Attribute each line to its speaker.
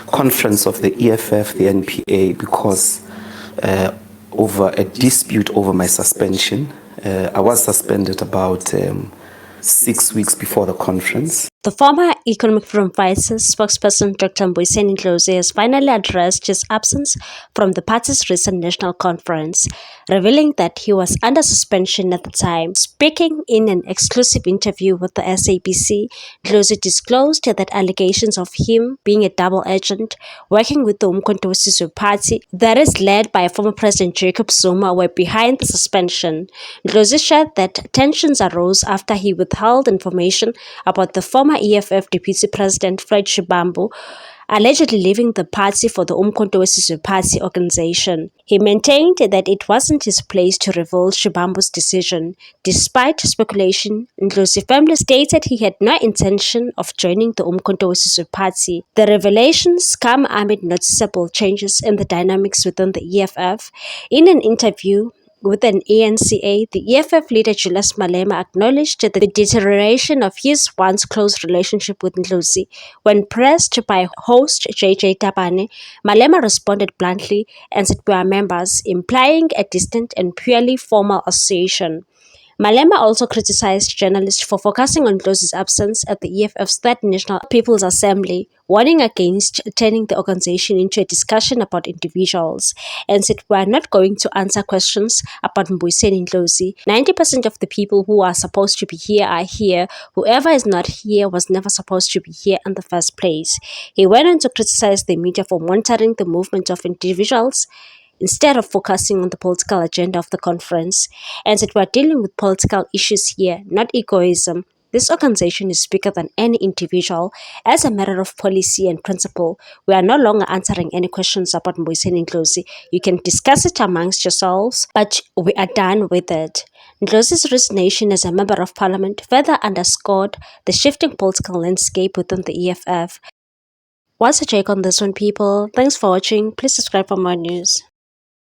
Speaker 1: conference of the EFF, the NPA, because over a dispute over my suspension. I was suspended about 6 weeks before the conference.
Speaker 2: The former Economic Forum Vice spokesperson Dr. Mbuyiseni Ndlozi has finally addressed his absence from the party's recent national conference, revealing that he was under suspension at the time. Speaking in an exclusive interview with the SABC, Ndlozi disclosed that allegations of him being a double agent working with the Umkhonto weSizwe party that is led by former President Jacob Zuma were behind the suspension. Ndlozi shared that tensions arose after he withheld information about the former EFF Deputy President Fred Shivambu allegedly leaving the party for the Umkhonto weSizwe party organization. He maintained that it wasn't his place to reveal Shivambu's decision. Despite speculation, Ndlozi firmly stated he had no intention of joining the Umkhonto weSizwe party. The revelations come amid noticeable changes in the dynamics within the EFF. In an interview with an ENCA, the EFF leader Julius Malema acknowledged the deterioration of his once close relationship with Ndlozi. When pressed by host JJ Tabane, Malema responded bluntly and said we are members, implying a distant and purely formal association. Malema also criticized journalists for focusing on Ndlozi's absence at the EFF's Third National People's Assembly, warning against turning the organization into a discussion about individuals, and said we are not going to answer questions about Mbuyiseni Ndlozi. 90% of the people who are supposed to be here are here. Whoever is not here was never supposed to be here in the first place. He went on to criticize the media for monitoring the movement of individuals instead of focusing on the political agenda of the conference, and said we're dealing with political issues here, not egoism. This organization is bigger than any individual. As a matter of policy and principle, we are no longer answering any questions about Mbuyiseni Ndlozi. You can discuss it amongst yourselves, but we are done with it. Ndlozi's resignation as a member of parliament further underscored the shifting political landscape within the EFF. What's your take on this one, people? Thanks for watching. Please subscribe for more news.